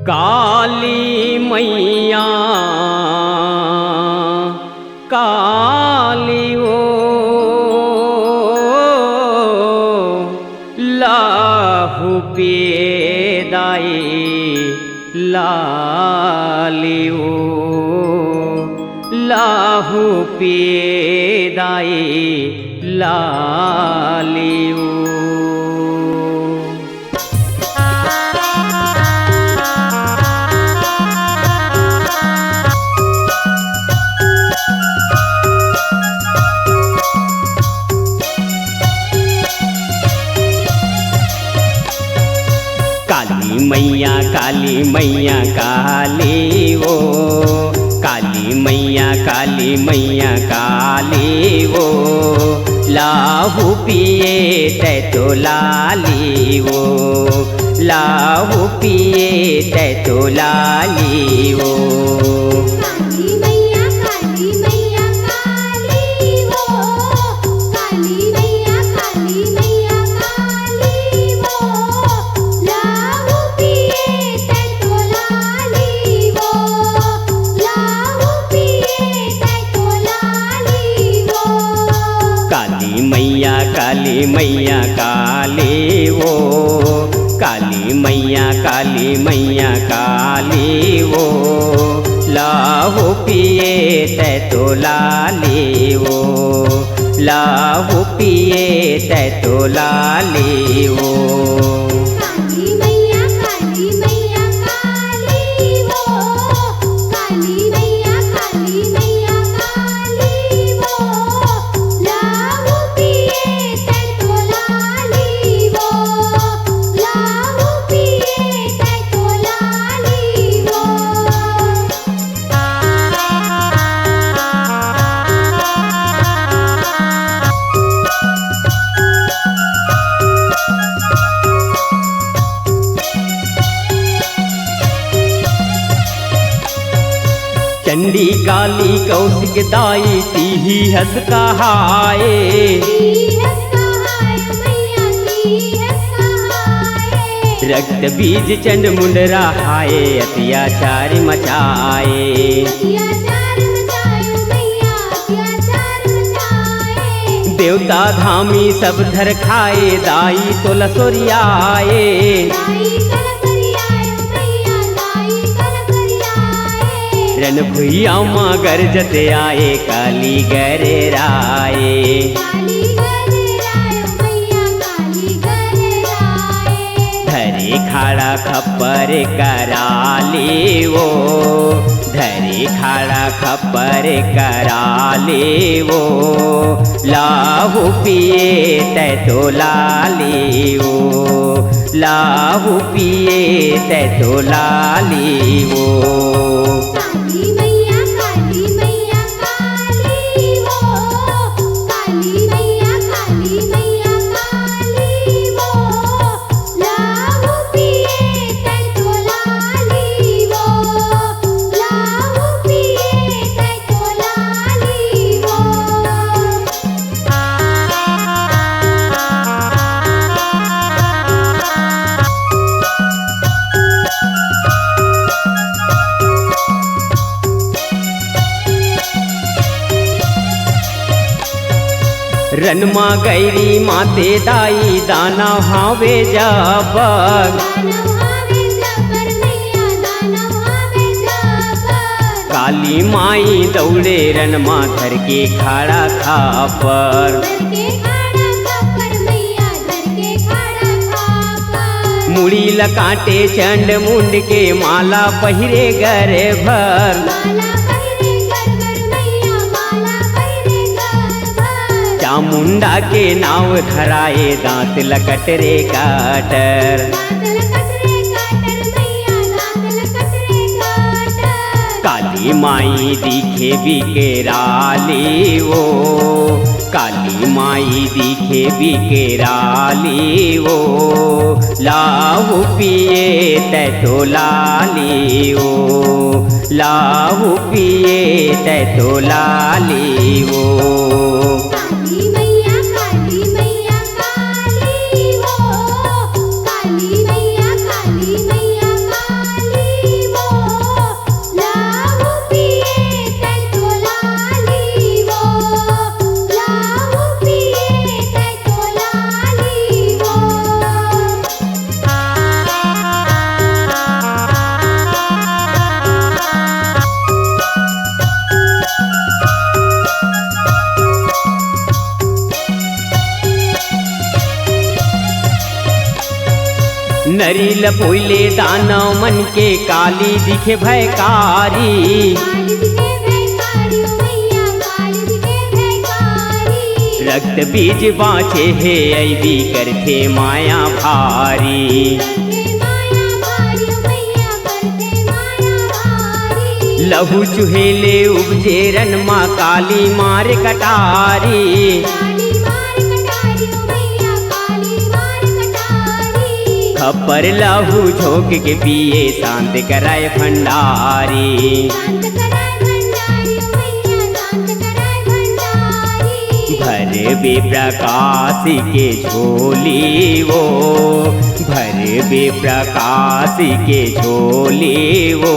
काली मैया काली ओ लाहु पेदाई लाली ओ लाहु पेदाई लाली ओ। काली मैया काली ओ काली मैया काली ओ लाहु पिए तै तो लाली ओ लाहु पिए तै तो लाली ओ। काली मैया काली ओ काली मैया काली ओ लाहु पिए तै तो लाली ओ लाहु पिए तै तो लाली ओ। चंडी काली कौशिक दाई तीही हस कहाए रक्त बीज चंड मुंड रहाए अत्याचार मचाए। देवता धामी सब धर खाए दाई तो लसोरियाए रन भुइया माँ गरजते आए काली गरे राए। धरे खाड़ा खप्पर कराली वो धरे खाड़ा खप्पर कराली वो लाहु पिए तै तो लाली वो लाहु पिए तै तो लाली वो। रनमा गैरी माते दाई दाना हावे जाबर काली माई दौड़े रनमा धर के खाड़ा खापर मुड़ी लकाटे चंड मुंड के माला पहिरे गरे भर चामुंडा के नाव धराए दांत लकट रे काटर। काली माई दिखे बिकेराली वो काली माई दिखे बिकेराली वो लाहु पिए तै तो लाली वो लाहु पिए तै तो लाली वो। काली मैया काली नरी लपोइले दानव मन के काली दिखे भयकारी। रक्त बीज बाँचे हे ऐवी करथे माया भारी। लहू चुहेले उपजे रन माँ काली मार कटारी। खप्पर लहू झोंक के पिए शांत कराए भंडारी। भर बे प्रकाश के झोली वो, भर बे प्रकाश के झोली वो,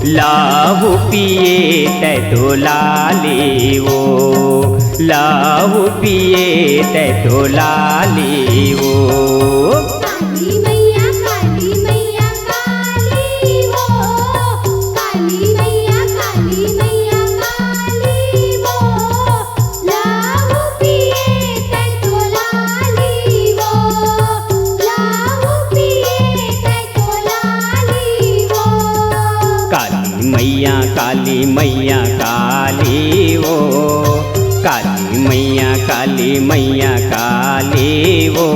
लाहू पिए तै तो लाली वो, लाहू पिए तै तो लाली वो। मैया काली मैया काली वो, काली मैया काली मैया काली वो,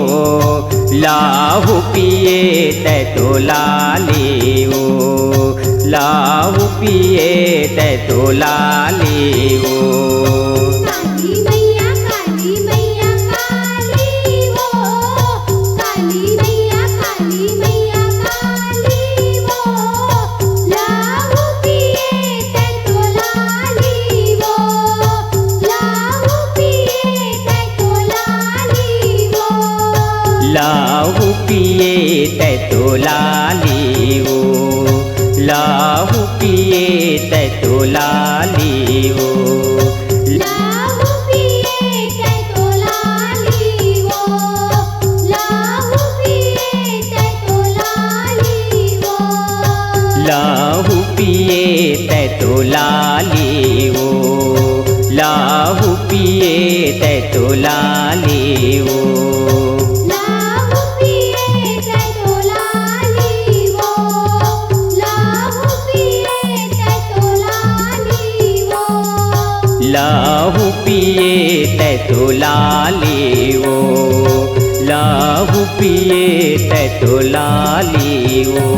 लाहू पिए तै तो लाली वो, लाहू पिए तै तो लाली वो। लाहू पिए तै तो लाली वो, लाहू पिए तै तो लाली वो, लाहू पिए तै तो लाली वो, लाहू पिए तै तो लाली वो, लाहू पिए तै तो लाली वो, लाहू पिए तै तो लाली वो। लाहू पिए तै तो लाली वो, लाहू पिए तै तो लाली वो।